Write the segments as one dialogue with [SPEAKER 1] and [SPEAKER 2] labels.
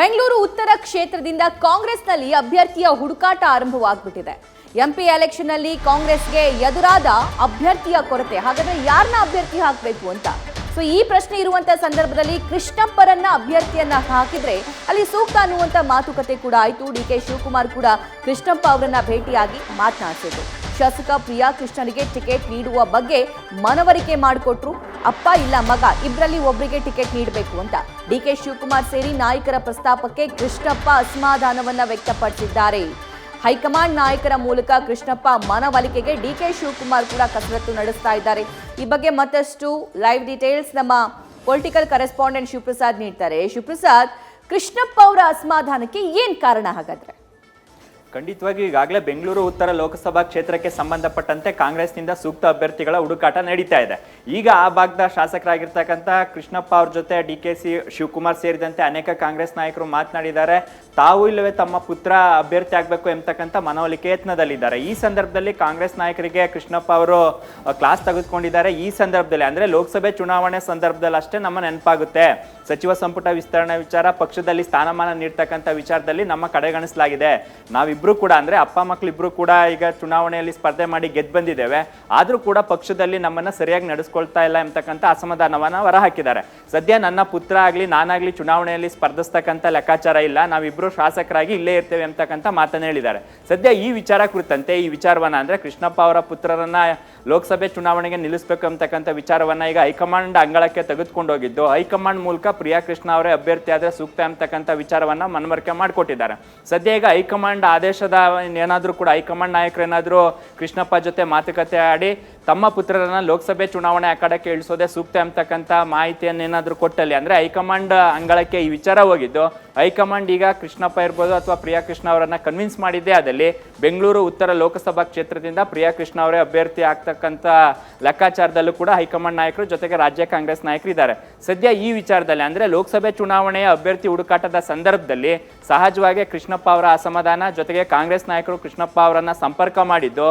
[SPEAKER 1] ಬೆಂಗಳೂರು ಉತ್ತರ ಕ್ಷೇತ್ರದಿಂದ ಕಾಂಗ್ರೆಸ್ನಲ್ಲಿ ಅಭ್ಯರ್ಥಿಯ ಹುಡುಕಾಟ ಆರಂಭವಾಗ್ಬಿಟ್ಟಿದೆ. ಎಂಪಿ ಎಲೆಕ್ಷನ್ ಅಲ್ಲಿ ಕಾಂಗ್ರೆಸ್ಗೆ ಎದುರಾದ ಅಭ್ಯರ್ಥಿಯ ಕೊರತೆ. ಹಾಗಾದ್ರೆ ಯಾರನ್ನ ಅಭ್ಯರ್ಥಿ ಹಾಕಬೇಕು ಅಂತ ಈ ಪ್ರಶ್ನೆ ಇರುವಂತ ಸಂದರ್ಭದಲ್ಲಿ ಕೃಷ್ಣಪ್ಪರನ್ನ ಅಭ್ಯರ್ಥಿಯನ್ನ ಹಾಕಿದ್ರೆ ಅಲ್ಲಿ ಸೂಕ್ತ ಅನ್ನುವಂತ ಮಾತುಕತೆ ಕೂಡ ಆಯಿತು. ಡಿಕೆ ಶಿವಕುಮಾರ್ ಕೂಡ ಕೃಷ್ಣಪ್ಪ ಅವರನ್ನ ಭೇಟಿಯಾಗಿ ಮಾತನಾಡಿಸಿದ್ರು. ಶಾಸಕ ಪ್ರಿಯಾ ಕೃಷ್ಣನಿಗೆ ಟಿಕೆಟ್ ನೀಡುವ ಬಗ್ಗೆ ಮನವರಿಕೆ ಮಾಡಿಕೊಟ್ರು. ಅಪ್ಪ ಇಲ್ಲ ಮಗ ಇಬ್ಬರಲ್ಲಿ ಒಬ್ಬರಿಗೆ ಟಿಕೆಟ್ ನೀಡಬೇಕು ಅಂತ ಡಿಕೆ ಶಿವಕುಮಾರ್ ಸೇರಿ ನಾಯಕರ ಪ್ರಸ್ತಾಪಕ್ಕೆ ಕೃಷ್ಣಪ್ಪ ಅಸಮಾಧಾನವನ್ನ ವ್ಯಕ್ತಪಡಿಸಿದ್ದಾರೆ. ಹೈಕಮಾಂಡ್ ನಾಯಕರ ಮೂಲಕ ಕೃಷ್ಣಪ್ಪ ಮನವೊಲಿಕೆಗೆ ಡಿಕೆ ಶಿವಕುಮಾರ್ ಕೂಡ ಕಸರತ್ತು ನಡೆಸ್ತಾ ಇದ್ದಾರೆ. ಈ ಬಗ್ಗೆ ಮತ್ತಷ್ಟು ಲೈವ್ ಡೀಟೇಲ್ಸ್ ನಮ್ಮ ಪೊಲಿಟಿಕಲ್ ಕರೆಸ್ಪಾಂಡೆಂಟ್ ಶಿವಪ್ರಸಾದ್ ನೀಡ್ತಾರೆ. ಶಿವಪ್ರಸಾದ್, ಕೃಷ್ಣಪ್ಪ ಅವರ ಅಸಮಾಧಾನಕ್ಕೆ ಏನ್ ಕಾರಣ ಹಾಗಾದ್ರೆ?
[SPEAKER 2] ಖಂಡಿತವಾಗಿ ಈಗಾಗಲೇ ಬೆಂಗಳೂರು ಉತ್ತರ ಲೋಕಸಭಾ ಕ್ಷೇತ್ರಕ್ಕೆ ಸಂಬಂಧಪಟ್ಟಂತೆ ಕಾಂಗ್ರೆಸ್ನಿಂದ ಸೂಕ್ತ ಅಭ್ಯರ್ಥಿಗಳ ಹುಡುಕಾಟ ನಡೀತಾ ಇದೆ. ಈಗ ಆ ಭಾಗದ ಶಾಸಕರಾಗಿರ್ತಕ್ಕಂಥ ಕೃಷ್ಣಪ್ಪ ಅವ್ರ ಜೊತೆ ಡಿಕೆ ಶಿವಕುಮಾರ್ ಸೇರಿದಂತೆ ಅನೇಕ ಕಾಂಗ್ರೆಸ್ ನಾಯಕರು ಮಾತನಾಡಿದ್ದಾರೆ. ತಾವು ಇಲ್ಲವೇ ತಮ್ಮ ಪುತ್ರ ಅಭ್ಯರ್ಥಿ ಆಗಬೇಕು ಎಂಬತಕ್ಕಂಥ ಮನವೊಲಿಕೆ ಯತ್ನದಲ್ಲಿದ್ದಾರೆ. ಈ ಸಂದರ್ಭದಲ್ಲಿ ಕಾಂಗ್ರೆಸ್ ನಾಯಕರಿಗೆ ಕೃಷ್ಣಪ್ಪ ಅವರು ಕ್ಲಾಸ್ ತೆಗೆದುಕೊಂಡಿದ್ದಾರೆ. ಈ ಸಂದರ್ಭದಲ್ಲಿ ಅಂದ್ರೆ ಲೋಕಸಭೆ ಚುನಾವಣೆ ಸಂದರ್ಭದಲ್ಲಿ ಅಷ್ಟೇ ನಮ್ಮ ನೆನಪಾಗುತ್ತೆ. ಸಚಿವ ಸಂಪುಟ ವಿಸ್ತರಣೆ ವಿಚಾರ, ಪಕ್ಷದಲ್ಲಿ ಸ್ಥಾನಮಾನ ನೀಡ್ತಕ್ಕಂಥ ವಿಚಾರದಲ್ಲಿ ನಮ್ಮ ಕಡೆಗಣಿಸಲಾಗಿದೆ. ನಾವಿಬ್ರು ಕೂಡ ಅಂದ್ರೆ ಅಪ್ಪ ಮಕ್ಕಳಿಬ್ರು ಕೂಡ ಈಗ ಚುನಾವಣೆಯಲ್ಲಿ ಸ್ಪರ್ಧೆ ಮಾಡಿ ಗೆದ್ದು ಬಂದಿದ್ದೇವೆ. ಆದ್ರೂ ಕೂಡ ಪಕ್ಷದಲ್ಲಿ ನಮ್ಮನ್ನ ಸರಿಯಾಗಿ ನಡೆಸ್ಕೊಳ್ತಾ ಇಲ್ಲ ಎಂಬತಕ್ಕಂಥ ಅಸಮಾಧಾನವನ್ನ ಹೊರಹಾಕಿದ್ದಾರೆ. ಸದ್ಯ ನನ್ನ ಪುತ್ರ ಆಗ್ಲಿ ನಾನಾಗ್ಲಿ ಚುನಾವಣೆಯಲ್ಲಿ ಸ್ಪರ್ಧಿಸ್ತಕ್ಕಂಥ ಲೆಕ್ಕಾಚಾರ ಇಲ್ಲ, ನಾವಿಬ್ರು ಶಾಸಕರಾಗಿ ಇಲ್ಲೇ ಇರ್ತೇವೆ ಅಂತಕ್ಕಂಥ ಮಾತನ್ನ ಹೇಳಿದ್ದಾರೆ. ಸದ್ಯ ಈ ವಿಚಾರ ಕುರಿತಂತೆ ಈ ವಿಚಾರವನ್ನ ಅಂದ್ರೆ ಕೃಷ್ಣಪ್ಪ ಅವರ ಪುತ್ರರನ್ನ ಲೋಕಸಭೆ ಚುನಾವಣೆಗೆ ನಿಲ್ಲಿಸಬೇಕು ಅಂತಕ್ಕಂಥ ವಿಚಾರವನ್ನ ಈಗ ಹೈಕಮಾಂಡ್ ಅಂಗಳಕ್ಕೆ ತೆಗೆದುಕೊಂಡು ಹೋಗಿದ್ದು, ಹೈಕಮಾಂಡ್ ಮೂಲಕ ಪ್ರಿಯಾ ಕೃಷ್ಣ ಅವರೇ ಅಭ್ಯರ್ಥಿ ಆದ್ರೆ ಸೂಕ್ತ ಅಂತಕ್ಕಂಥ ವಿಚಾರವನ್ನ ಮನವರಿಕೆ ಮಾಡಿಕೊಟ್ಟಿದ್ದಾರೆ. ಸದ್ಯ ಈಗ ಹೈಕಮಾಂಡ್ ಆದೇಶದ ಏನಾದ್ರೂ ಕೂಡ ಹೈಕಮಾಂಡ್ ನಾಯಕರು ಏನಾದ್ರೂ ಕೃಷ್ಣಪ್ಪ ಜೊತೆ ಮಾತುಕತೆ ಆಡಿ ತಮ್ಮ ಪುತ್ರರನ್ನ ಲೋಕಸಭೆ ಚುನಾವಣೆ ಅಖಾಡಕ್ಕೆ ಇಳಿಸೋದೇ ಸೂಕ್ತ ಅಂತಕ್ಕಂಥ ಮಾಹಿತಿಯನ್ನು ಏನಾದ್ರೂ ಕೊಟ್ಟಲ್ಲಿ ಅಂದ್ರೆ ಹೈಕಮಾಂಡ್ ಅಂಗಳಕ್ಕೆ ಈ ವಿಚಾರ ಹೋಗಿದ್ದು, ಹೈಕಮಾಂಡ್ ಈಗ ಕೃಷ್ಣಪ್ಪ ಇರ್ಬೋದು ಅಥವಾ ಪ್ರಿಯಾ ಕೃಷ್ಣ ಅವರನ್ನ ಕನ್ವಿನ್ಸ್ ಮಾಡಿದ್ದೇ ಆದಲ್ಲಿ ಬೆಂಗಳೂರು ಉತ್ತರ ಲೋಕಸಭಾ ಕ್ಷೇತ್ರದಿಂದ ಪ್ರಿಯಾ ಕೃಷ್ಣ ಅವರೇ ಅಭ್ಯರ್ಥಿ ಆಗ್ತಕ್ಕಂಥ ಲೆಕ್ಕಾಚಾರದಲ್ಲೂ ಕೂಡ ಹೈಕಮಾಂಡ್ ನಾಯಕರು ಜೊತೆಗೆ ರಾಜ್ಯ ಕಾಂಗ್ರೆಸ್ ನಾಯಕರು ಇದ್ದಾರೆ. ಸದ್ಯ ಈ ವಿಚಾರದಲ್ಲಿ ಅಂದ್ರೆ ಲೋಕಸಭೆ ಚುನಾವಣೆಯ ಅಭ್ಯರ್ಥಿ ಹುಡುಕಾಟದ ಸಂದರ್ಭದಲ್ಲಿ ಸಹಜವಾಗಿ ಕೃಷ್ಣಪ್ಪ ಅವರ ಅಸಮಾಧಾನ ಜೊತೆಗೆ ಕಾಂಗ್ರೆಸ್ ನಾಯಕರು ಕೃಷ್ಣಪ್ಪ ಅವರನ್ನ ಸಂಪರ್ಕ ಮಾಡಿದ್ದು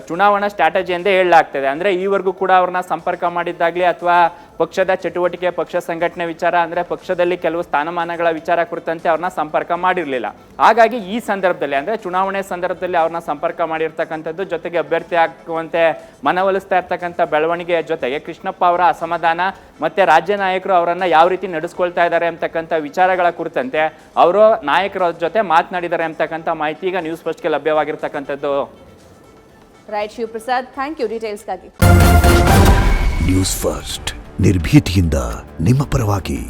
[SPEAKER 2] ಚುನಾವಣಾ ಸ್ಟ್ರಾಟಜಿ ಎಂದೇ ಹೇಳಲಾಗ್ತದೆ. ಅಂದ್ರೆ ಈವರೆಗೂ ಕೂಡ ಅವ್ರನ್ನ ಸಂಪರ್ಕ ಮಾಡಿದ್ದಾಗ್ಲಿ ಅಥವಾ ಪಕ್ಷದ ಚಟುವಟಿಕೆ, ಪಕ್ಷ ಸಂಘಟನೆ ವಿಚಾರ ಅಂದ್ರೆ ಪಕ್ಷದಲ್ಲಿ ಕೆಲವು ಸ್ಥಾನಮಾನಗಳ ವಿಚಾರ ಕುರಿತಂತೆ ಅವ್ರನ್ನ ಸಂಪರ್ಕ ಮಾಡಿರಲಿಲ್ಲ. ಹಾಗಾಗಿ ಈ ಸಂದರ್ಭದಲ್ಲಿ ಅಂದ್ರೆ ಚುನಾವಣೆ ಸಂದರ್ಭದಲ್ಲಿ ಅವ್ರನ್ನ ಸಂಪರ್ಕ ಮಾಡಿರ್ತಕ್ಕಂಥದ್ದು ಜೊತೆಗೆ ಅಭ್ಯರ್ಥಿ ಆಗುವಂತೆ ಮನವೊಲಿಸ್ತಾ ಇರ್ತಕ್ಕಂಥ ಬೆಳವಣಿಗೆಯ ಜೊತೆಗೆ ಕೃಷ್ಣಪ್ಪ ಅವರ ಅಸಮಾಧಾನ ಮತ್ತೆ ರಾಜ್ಯ ನಾಯಕರು ಅವರನ್ನ ಯಾವ ರೀತಿ ನಡೆಸ್ಕೊಳ್ತಾ ಇದ್ದಾರೆ ಅಂತಕ್ಕಂಥ ವಿಚಾರಗಳ ಕುರಿತಂತೆ ಅವರು ನಾಯಕರ ಜೊತೆ ಮಾತನಾಡಿದ್ದಾರೆ ಅಂತಕ್ಕಂಥ ಮಾಹಿತಿ ಈಗ ನ್ಯೂಸ್ ಫಸ್ಟ್ಗೆ ಲಭ್ಯವಾಗಿರ್ತಕ್ಕಂಥದ್ದು.
[SPEAKER 1] ರೈಟ್ ಶಿವಪ್ರಸಾದ್, ಥ್ಯಾಂಕ್ ಯು ಡೀಟೇಲ್ಸ್ಗಾಗಿ.
[SPEAKER 3] ನ್ಯೂಸ್ ಫಸ್ಟ್ ನಿರ್ಭೀತಿಯಿಂದ ನಿಮ್ಮ ಪರವಾಗಿ.